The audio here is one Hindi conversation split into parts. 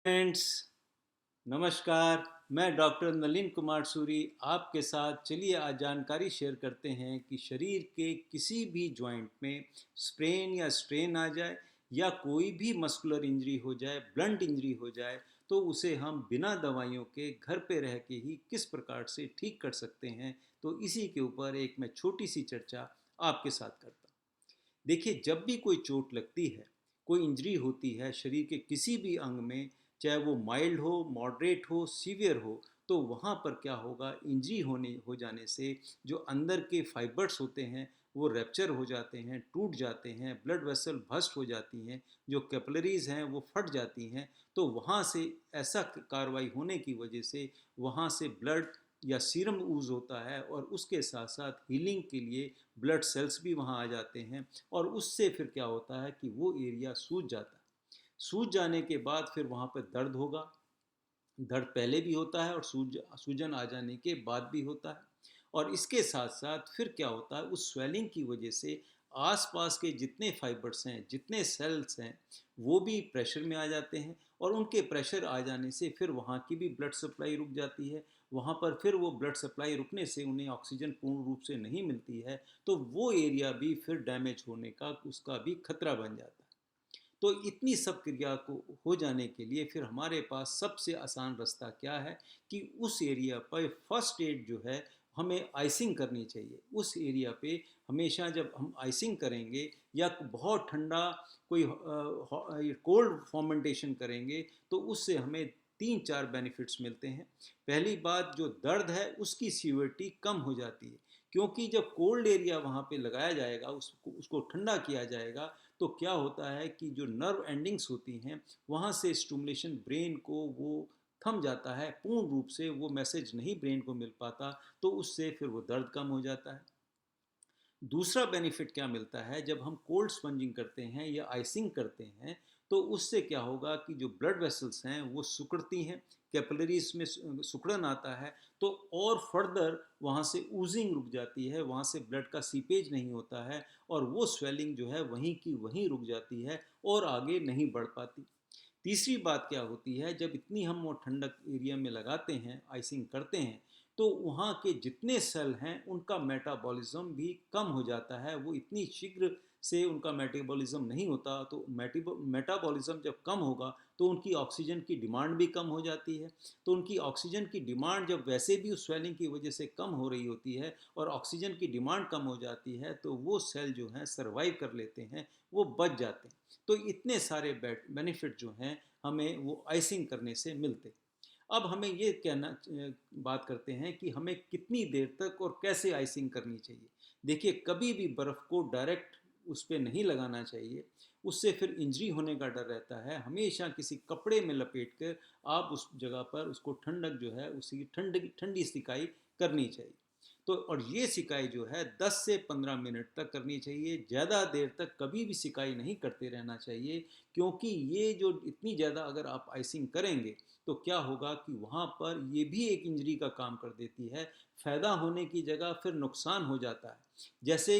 फ्रेंड्स, नमस्कार। मैं डॉक्टर नलिन कुमार सूरी आपके साथ चलिए आज जानकारी शेयर करते हैं कि शरीर के किसी भी जॉइंट में स्प्रेन या स्ट्रेन आ जाए या कोई भी मस्कुलर इंजरी हो जाए, ब्लंट इंजरी हो जाए, तो उसे हम बिना दवाइयों के घर पे रह के ही किस प्रकार से ठीक कर सकते हैं। तो इसी के ऊपर एक मैं छोटी सी चर्चा आपके साथ करता हूँ। देखिए, जब भी कोई चोट लगती है, कोई इंजरी होती है शरीर के किसी भी अंग में, चाहे वो माइल्ड हो, मॉडरेट हो, सीवियर हो, तो वहाँ पर क्या होगा, इंजरी होने हो जाने से जो अंदर के फाइबर्स होते हैं वो रैप्चर हो जाते हैं, टूट जाते हैं, ब्लड वेसल बस्ट हो जाती हैं, जो कैपिलरीज हैं वो फट जाती हैं। तो वहाँ से ऐसा कार्रवाई होने की वजह से वहाँ से ब्लड या सीरम यूज होता है और उसके साथ साथ हीलिंग के लिए ब्लड सेल्स भी वहाँ आ जाते हैं। और उससे फिर क्या होता है कि वो एरिया सूज जाता है। सूज जाने के बाद फिर वहाँ पर दर्द होगा। दर्द पहले भी होता है और सूजन आ जाने के बाद भी होता है। और इसके साथ साथ फिर क्या होता है, उस स्वेलिंग की वजह से आसपास के जितने फाइबर्स हैं, जितने सेल्स हैं, वो भी प्रेशर में आ जाते हैं। और उनके प्रेशर आ जाने से फिर वहाँ की भी ब्लड सप्लाई रुक जाती है। वहाँ पर फिर वो ब्लड सप्लाई रुकने से उन्हें ऑक्सीजन पूर्ण रूप से नहीं मिलती है, तो वो एरिया भी फिर डैमेज होने का उसका भी खतरा बन जाता है। तो इतनी सब क्रिया को हो जाने के लिए फिर हमारे पास सबसे आसान रास्ता क्या है कि उस एरिया पर फर्स्ट एड जो है, हमें आइसिंग करनी चाहिए उस एरिया पे। हमेशा जब हम आइसिंग करेंगे या बहुत ठंडा कोई कोल्ड फॉर्मेंटेशन करेंगे, तो उससे हमें तीन चार बेनिफिट्स मिलते हैं। पहली बात, जो दर्द है उसकी सीवियरिटी कम हो जाती है, क्योंकि जब कोल्ड एरिया वहाँ पे लगाया जाएगा, उसको उसको ठंडा किया जाएगा, तो क्या होता है कि जो नर्व एंडिंग्स होती हैं वहाँ से स्टिमुलेशन ब्रेन को वो थम जाता है, पूर्ण रूप से वो मैसेज नहीं ब्रेन को मिल पाता। तो उससे फिर वो दर्द कम हो जाता है। दूसरा बेनिफिट क्या मिलता है, जब हम कोल्ड स्पंजिंग करते हैं या आइसिंग करते हैं, तो उससे क्या होगा कि जो ब्लड वेसल्स हैं वो सिकुड़ती हैं, कैपिलरीज में सिकुड़न आता है। तो और फर्दर वहाँ से ऊजिंग रुक जाती है, वहाँ से ब्लड का सीपेज नहीं होता है, और वो स्वेलिंग जो है वहीं की वहीं रुक जाती है और आगे नहीं बढ़ पाती। तीसरी बात क्या होती है, जब इतनी हम वो ठंडक एरिया में लगाते हैं, आइसिंग करते हैं, तो वहाँ के जितने सेल हैं उनका मेटाबॉलिज्म भी कम हो जाता है। वो इतनी शीघ्र से उनका मेटाबॉलिज्म नहीं होता। तो मेटाबॉलिज्म जब कम होगा तो उनकी ऑक्सीजन की डिमांड भी कम हो जाती है। तो उनकी ऑक्सीजन की डिमांड जब वैसे भी उस स्वेलिंग की वजह से कम हो रही होती है और ऑक्सीजन की डिमांड कम हो जाती है, तो वो सेल जो हैं सर्वाइव कर लेते हैं, वो बच जाते हैं। तो इतने सारे बेनिफिट जो हैं हमें वो आइसिंग करने से मिलते। अब हमें ये कहना बात करते हैं कि हमें कितनी देर तक और कैसे आइसिंग करनी चाहिए। देखिए, कभी भी बर्फ़ को डायरेक्ट उस पर नहीं लगाना चाहिए, उससे फिर इंजरी होने का डर रहता है। हमेशा किसी कपड़े में लपेट कर आप उस जगह पर उसको ठंडक जो है उसी ठंड ठंडी सिकाई करनी चाहिए। तो और ये सिकाई जो है 10 से 15 मिनट तक करनी चाहिए, ज़्यादा देर तक कभी भी सिकाई नहीं करते रहना चाहिए। क्योंकि ये जो इतनी ज़्यादा अगर आप आइसिंग करेंगे, तो क्या होगा कि वहाँ पर ये भी एक इंजरी का काम कर देती है। फ़ायदा होने की जगह फिर नुकसान हो जाता है। जैसे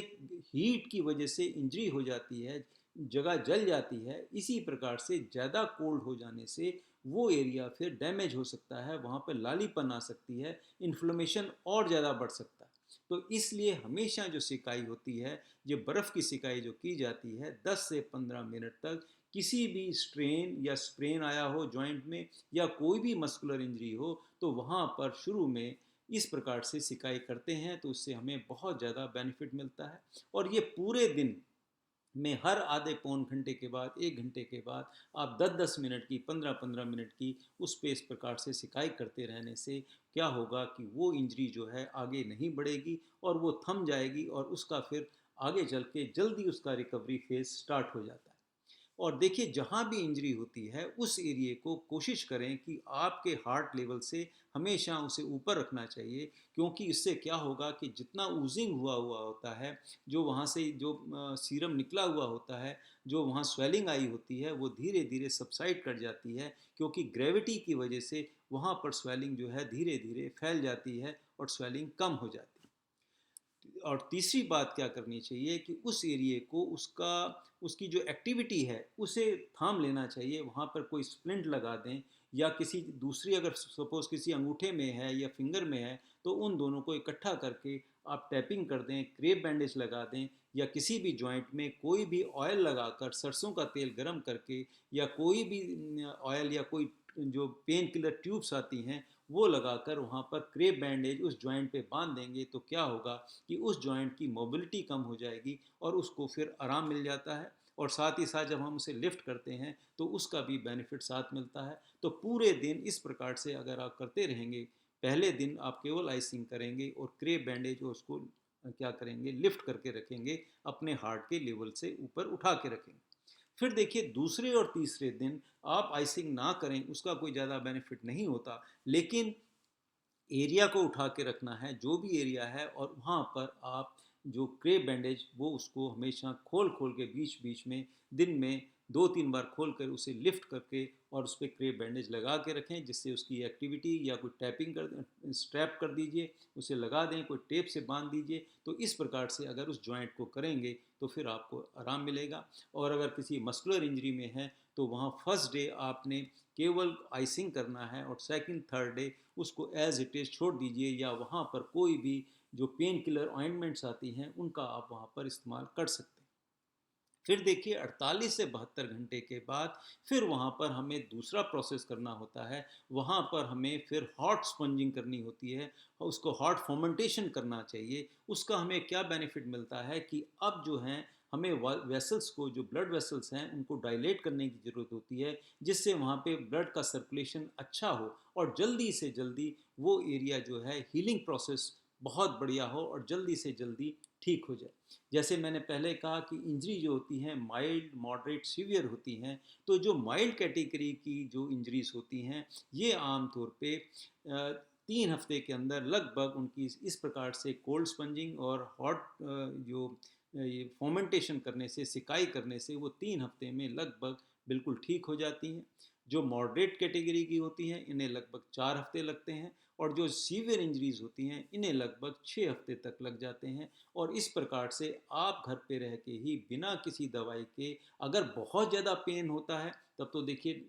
हीट की वजह से इंजरी हो जाती है, जगह जल जाती है, इसी प्रकार से ज़्यादा कोल्ड हो जाने से वो एरिया फिर डैमेज हो सकता है, वहाँ पर लालीपन आ सकती है, इन्फ्लेमेशन और ज़्यादा बढ़ सकता है। तो इसलिए हमेशा जो सिकाई होती है, ये बर्फ़ की सिकाई जो की जाती है 10 से 15 मिनट तक, किसी भी स्ट्रेन या स्प्रेन आया हो जॉइंट में या कोई भी मस्कुलर इंजरी हो, तो वहाँ पर शुरू में इस प्रकार से सिकाई करते हैं, तो उससे हमें बहुत ज़्यादा बेनिफिट मिलता है। और ये पूरे दिन में हर आधे पौन घंटे के बाद, 1 घंटे के बाद आप 10-10 मिनट की, 15-15 मिनट की उस पे इस प्रकार से सिकाई करते रहने से क्या होगा कि वो इंजरी जो है आगे नहीं बढ़ेगी और वो थम जाएगी, और उसका फिर आगे चल के जल्दी उसका रिकवरी फेज स्टार्ट हो जाता है। और देखिए, जहाँ भी इंजरी होती है उस एरिए को कोशिश करें कि आपके हार्ट लेवल से हमेशा उसे ऊपर रखना चाहिए। क्योंकि इससे क्या होगा कि जितना ऊजिंग हुआ हुआ होता है, जो वहाँ से जो सीरम निकला हुआ होता है, जो वहाँ स्वेलिंग आई होती है, वो धीरे धीरे सबसाइड कर जाती है। क्योंकि ग्रेविटी की वजह से वहाँ पर स्वेलिंग जो है धीरे धीरे फैल जाती है और स्वेलिंग कम हो जाती है। और तीसरी बात क्या करनी चाहिए कि उस एरिए को उसकी जो एक्टिविटी है उसे थाम लेना चाहिए। वहाँ पर कोई स्प्लिंट लगा दें या किसी दूसरी, अगर सपोज किसी अंगूठे में है या फिंगर में है, तो उन दोनों को इकट्ठा करके आप टैपिंग कर दें, क्रेप बैंडेज लगा दें, या किसी भी जॉइंट में कोई भी ऑयल लगाकर, सरसों का तेल गरम करके, या कोई भी ऑयल या कोई जो पेन किलर ट्यूब्स आती हैं वो लगाकर वहाँ पर क्रेप बैंडेज उस जॉइंट पे बांध देंगे, तो क्या होगा कि उस जॉइंट की मोबिलिटी कम हो जाएगी और उसको फिर आराम मिल जाता है। और साथ ही साथ जब हम उसे लिफ्ट करते हैं तो उसका भी बेनिफिट साथ मिलता है। तो पूरे दिन इस प्रकार से अगर आप करते रहेंगे, पहले दिन आप केवल आइसिंग करेंगे और क्रेप बैंडेज उसको क्या करेंगे, लिफ्ट करके रखेंगे, अपने हार्ट के लेवल से ऊपर उठा के रखेंगे। फिर देखिए दूसरे और तीसरे दिन आप आइसिंग ना करें, उसका कोई ज़्यादा बेनिफिट नहीं होता, लेकिन एरिया को उठा के रखना है, जो भी एरिया है, और वहाँ पर आप जो क्रेप बैंडेज वो उसको हमेशा खोल खोल के बीच बीच में दिन में 2-3 बार खोल कर उसे लिफ्ट करके और उस पर क्रेप बैंडेज लगा के रखें, जिससे उसकी एक्टिविटी, या कोई टैपिंग कर स्ट्रैप कर दीजिए, उसे लगा दें, कोई टेप से बांध दीजिए। तो इस प्रकार से अगर उस जॉइंट को करेंगे तो फिर आपको आराम मिलेगा। और अगर किसी मस्कुलर इंजरी में है तो वहाँ फर्स्ट डे आपने केवल आइसिंग करना है और सेकंड थर्ड डे उसको एज इट इज़ छोड़ दीजिए, या वहाँ पर कोई भी जो पेन किलर ऑइंटमेंट्स आती हैं उनका आप वहाँ पर इस्तेमाल कर सकते हैं। फिर देखिए 48 से 72 घंटे के बाद फिर वहाँ पर हमें दूसरा प्रोसेस करना होता है। वहाँ पर हमें फिर हॉट स्पंजिंग करनी होती है, उसको हॉट फर्मेंटेशन करना चाहिए। उसका हमें क्या बेनिफिट मिलता है कि अब जो है हमें वेसल्स को, जो ब्लड वेसल्स हैं, उनको डायलेट करने की ज़रूरत होती है, जिससे वहाँ पे ब्लड का सर्कुलेशन अच्छा हो और जल्दी से जल्दी वो एरिया जो है हीलिंग प्रोसेस बहुत बढ़िया हो और जल्दी से जल्दी ठीक हो जाए। जैसे मैंने पहले कहा कि इंजरी जो होती हैं माइल्ड, मॉडरेट, सीवियर होती हैं। तो जो माइल्ड कैटेगरी की जो इंजरीज होती हैं ये आमतौर पे 3 हफ्ते के अंदर लगभग उनकी इस प्रकार से कोल्ड स्पंजिंग और हॉट जो ये फॉर्मेंटेशन करने से, सिकाई करने से, वो 3 हफ्ते में लगभग बिल्कुल ठीक हो जाती हैं। जो मॉडरेट कैटेगरी की होती हैं इन्हें लगभग 4 हफ्ते लगते हैं, और जो सीवियर इंजरीज होती हैं इन्हें लगभग 6 हफ्ते तक लग जाते हैं। और इस प्रकार से आप घर पे रह के ही बिना किसी दवाई के, अगर बहुत ज़्यादा पेन होता है तब तो देखिए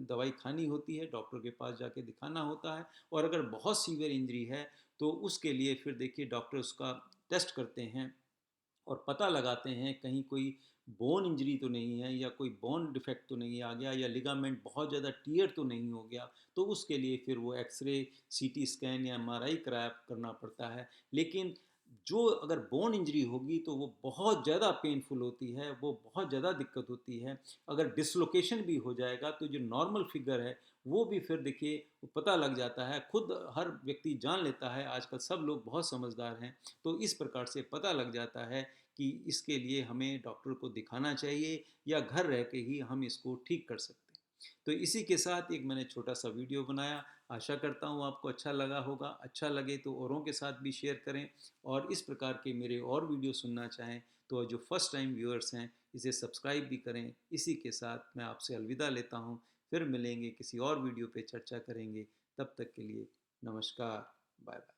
दवाई खानी होती है, डॉक्टर के पास जाके दिखाना होता है। और अगर बहुत सीवियर इंजरी है तो उसके लिए फिर देखिए डॉक्टर उसका टेस्ट करते हैं और पता लगाते हैं कहीं कोई बोन इंजरी तो नहीं है, या कोई बोन डिफेक्ट तो नहीं आ गया, या लिगामेंट बहुत ज़्यादा टीयर तो नहीं हो गया। तो उसके लिए फिर वो एक्सरे, सीटी स्कैन या एमआरआई करना पड़ता है। लेकिन जो अगर बोन इंजरी होगी तो वो बहुत ज़्यादा पेनफुल होती है, वो बहुत ज़्यादा दिक्कत होती है। अगर डिसलोकेशन भी हो जाएगा तो जो नॉर्मल फिगर है वो भी फिर देखिए पता लग जाता है, खुद हर व्यक्ति जान लेता है, आजकल सब लोग बहुत समझदार हैं। तो इस प्रकार से पता लग जाता है कि इसके लिए हमें डॉक्टर को दिखाना चाहिए, या घर रह के ही हम इसको ठीक कर सकते हैं। तो इसी के साथ एक मैंने छोटा सा वीडियो बनाया। आशा करता हूँ आपको अच्छा लगा होगा। अच्छा लगे तो औरों के साथ भी शेयर करें, और इस प्रकार के मेरे और वीडियो सुनना चाहें तो जो फर्स्ट टाइम व्यूअर्स हैं इसे सब्सक्राइब भी करें। इसी के साथ मैं आपसे अलविदा लेता हूँ। फिर मिलेंगे, किसी और वीडियो पे चर्चा करेंगे। तब तक के लिए नमस्कार, बाय बाय।